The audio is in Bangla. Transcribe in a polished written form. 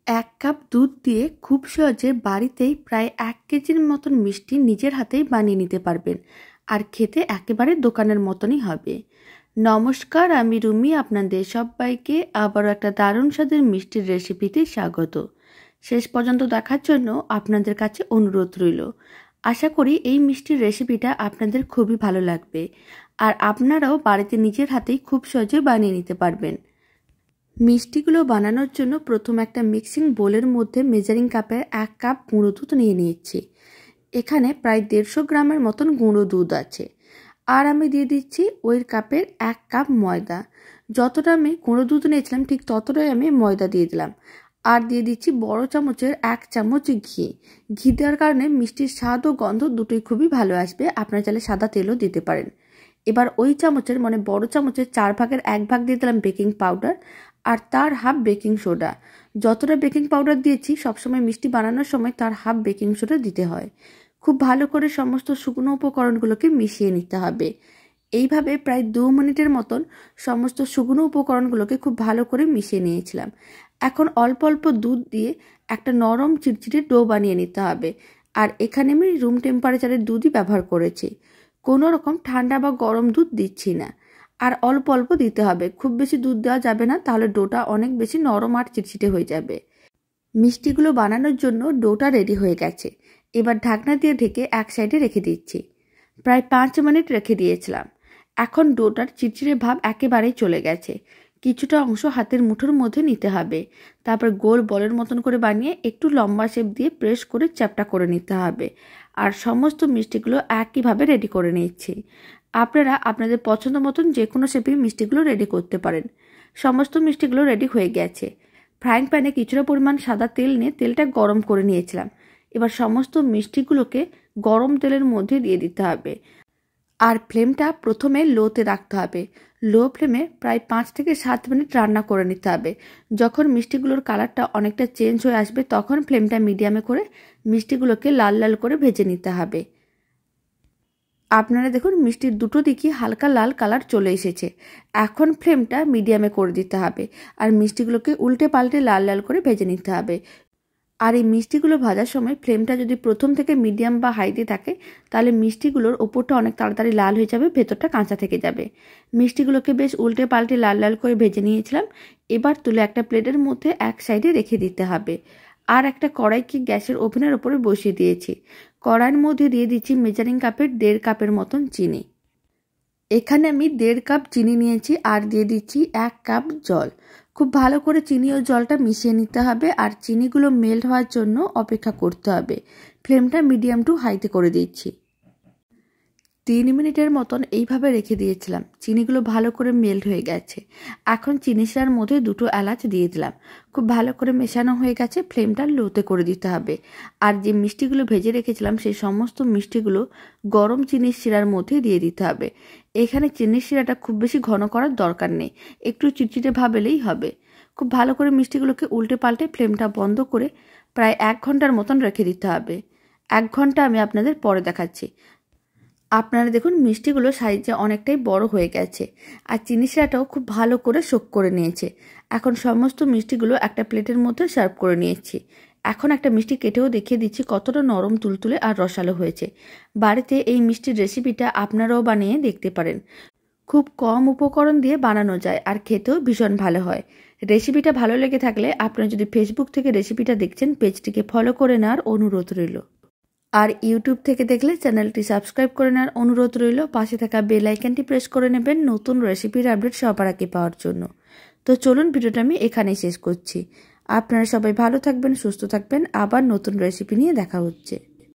এক কাপ দুধ দিয়ে খুব সহজে বাড়িতেই প্রায় 1 কেজির মতন মিষ্টি নিজের হাতেই বানিয়ে নিতে পারবেন আর খেতে একেবারে দোকানের মতনই হবে। নমস্কার, আমি রুমি, আপনাদের সবাইকে আবারও একটা দারুণ স্বাদের মিষ্টির রেসিপিতে স্বাগত। শেষ পর্যন্ত দেখার জন্য আপনাদের কাছে অনুরোধ রইল। আশা করি এই মিষ্টির রেসিপিটা আপনাদের খুবই ভালো লাগবে আর আপনারাও বাড়িতে নিজের হাতেই খুব সহজে বানিয়ে নিতে পারবেন। মিষ্টিগুলো বানানোর জন্য প্রথম একটা মিক্সিং বোলের মধ্যে মেজারিং কাপের 1 কাপ গুঁড়ো দুধ নিয়ে নিয়েছি। এখানে প্রায় 150 গ্রামের মতন গুঁড়ো দুধ আছে। আর আমি দিয়ে দিচ্ছি ওই কাপের 1 কাপ ময়দা। যতটা আমি গুঁড়ো দুধ নিয়েছিলাম ঠিক ততটাই আমি ময়দা দিয়ে দিলাম। আর দিয়ে দিচ্ছি বড় চামচের 1 চামচ ঘি। ঘি দেওয়ার কারণে মিষ্টির স্বাদ ও গন্ধ দুটোই খুবই ভালো আসবে। আপনারা চাইলে সাদা তেলও দিতে পারেন। এবার ওই চামচের বড় চামচের 4 ভাগের 1 ভাগ দিয়ে দিলাম বেকিং পাউডার আর তার হাফ বেকিং সোডা। যতটা বেকিং পাউডার দিয়েছি সবসময় মিষ্টি বানানোর সময় তার হাফ বেকিং সোডা দিতে হয়। খুব ভালো করে সমস্ত শুকনো উপকরণগুলোকে মিশিয়ে নিতে হবে। এইভাবে প্রায় 2 মিনিটের মতন সমস্ত শুকনো উপকরণগুলোকে খুব ভালো করে মিশিয়ে নিয়েছিলাম। এখন অল্প অল্প দুধ দিয়ে একটা নরম চিটচিটে ডো বানিয়ে নিতে হবে। আর এখানে আমি রুম টেম্পারেচারের দুধই ব্যবহার করেছি। কোনো রকম ঠান্ডা বা গরম দুধ দিচ্ছি না। আর অল্প অল্প দিতে হবে, খুব বেশি দুধ দেওয়া যাবে না, তাহলে ডোটা অনেক বেশি নরম আর চিটচিটে হয়ে যাবে। মিষ্টিগুলো বানানোর জন্য ডোটা রেডি হয়ে গেছে। এবার ঢাকনা দিয়ে ঢেকে এক সাইডে রেখে দিচ্ছি। প্রায় 5 মিনিট রেখে দিয়েছিলাম। এখন ডোটার চিটচিটে ভাব একেবারেই চলে গেছে। কিছুটা অংশ হাতের মুঠোর মধ্যে নিতে হবে। তারপর গোল বলের মতন করে বানিয়ে একটু লম্বা শেপ দিয়ে প্রেস করে চ্যাপটা করে নিতে হবে। আর সমস্ত মিষ্টিগুলো একইভাবে রেডি করে নিচ্ছি। আপনারা আপনাদের পছন্দ মতন যে কোনো শেপে মিষ্টিগুলো রেডি করতে পারেন। সমস্ত মিষ্টিগুলো রেডি হয়ে গেছে। ফ্রাইং প্যানে কিছুটা পরিমাণ সাদা তেল নিয়ে তেলটা গরম করে নিয়েছিলাম। এবার সমস্ত মিষ্টিগুলোকে গরম তেলের মধ্যে দিয়ে দিতে হবে। আর ফ্লেমটা প্রথমে লোতে রাখতে হবে। লো ফ্লেমে প্রায় 5 থেকে 7 মিনিট রান্না করে নিতে হবে। যখন মিষ্টিগুলোর কালারটা অনেকটা চেঞ্জ হয়ে আসবে তখন ফ্লেমটা মিডিয়ামে করে মিষ্টিগুলোকে লাল লাল করে ভেজে নিতে হবে। আপনারা দেখুন মিষ্টির দুটো দিকই হালকা লাল কালার চলে এসেছে। এখন ফ্লেমটা মিডিয়ামে করে দিতে হবে আর মিষ্টিগুলোকে উল্টে পাল্টে লাল লাল করে ভেজে নিতে হবে। আর এই মিষ্টিগুলো ভাজার সময় ফ্লেমটা যদি প্রথম থেকে মিডিয়াম বা হাইতে থাকে তাহলে মিষ্টিগুলোর ওপরটা অনেক তাড়াতাড়ি লাল হয়ে যাবে, ভেতরটা কাঁচা থেকে যাবে। মিষ্টিগুলোকে বেশ উল্টে পাল্টে লাল লাল করে ভেজে নিয়েছিলাম। এবার তুলে একটা প্লেটের মধ্যে এক সাইডে রেখে দিতে হবে। আর একটা কড়াইকে গ্যাসের ওভেনের ওপরে বসিয়ে দিয়েছি। কড়াইয়ের মধ্যে দিয়ে দিচ্ছি মেজারিং কাপের 1.5 কাপের মতন চিনি। এখানে আমি 1.5 কাপ চিনি নিয়েছি আর দিয়ে দিচ্ছি 1 কাপ জল। খুব ভালো করে চিনি ও জলটা মিশিয়ে নিতে হবে আর চিনিগুলো মেল্ট হওয়ার জন্য অপেক্ষা করতে হবে। ফ্লেমটা মিডিয়াম টু হাইতে করে দিচ্ছি। 3 মিনিটের মতন এইভাবে রেখে দিয়েছিলাম। চিনিগুলো ভালো করে মেল্ট হয়ে গেছে। এখন চিনি শিরার মধ্যে 2টো এলাচ দিয়ে দিলাম। খুব ভালো করে মেশানো হয়ে গেছে। ফ্লেমটা লোতে করে দিতে হবে। আর যে মিষ্টিগুলো ভেজে রেখেছিলাম সেই সমস্ত মিষ্টিগুলো গরম চিনির শিরার মধ্যে দিয়ে দিতে হবে। এখানে চিনির শিরাটা খুব বেশি ঘন করার দরকার নেই, একটু চিটচিটে ভাব এলেই হবে। খুব ভালো করে মিষ্টিগুলোকে উল্টে পাল্টে ফ্লেমটা বন্ধ করে প্রায় 1 ঘন্টার মতন রেখে দিতে হবে। 1 ঘন্টা আমি আপনাদের পরে দেখাচ্ছি। আপনারা দেখুন মিষ্টিগুলো সাইজে অনেকটাই বড় হয়ে গেছে আর চিনি শিরাটাও খুব ভালো করে সোক করে নিয়েছে। এখন সমস্ত মিষ্টিগুলো একটা প্লেটের মধ্যে সার্ভ করে নিয়েছি। এখন একটা মিষ্টি কেটেও দেখিয়ে দিচ্ছি কতটা নরম তুলতুলে আর রসালো হয়েছে। বাড়িতে এই মিষ্টির রেসিপিটা আপনারাও বানিয়ে দেখতে পারেন। খুব কম উপকরণ দিয়ে বানানো যায় আর খেতেও ভীষণ ভালো হয়। রেসিপিটা ভালো লেগে থাকলে আপনারা যদি ফেসবুক থেকে রেসিপিটা দেখছেন পেজটিকে ফলো করে নেওয়ার অনুরোধ রইল। আর ইউটিউব থেকে দেখলে চ্যানেলটি সাবস্ক্রাইব করে নেওয়ার অনুরোধ রইল। পাশে থাকা বেল আইকনটি প্রেস করে নেবেন নতুন রেসিপির আপডেট সবার আগে পাওয়ার জন্য। তো চলুন ভিডিওটা আমি এখানেই শেষ করছি। আপনারা সবাই ভালো থাকবেন, সুস্থ থাকবেন। আবার নতুন রেসিপি নিয়ে দেখা হচ্ছে।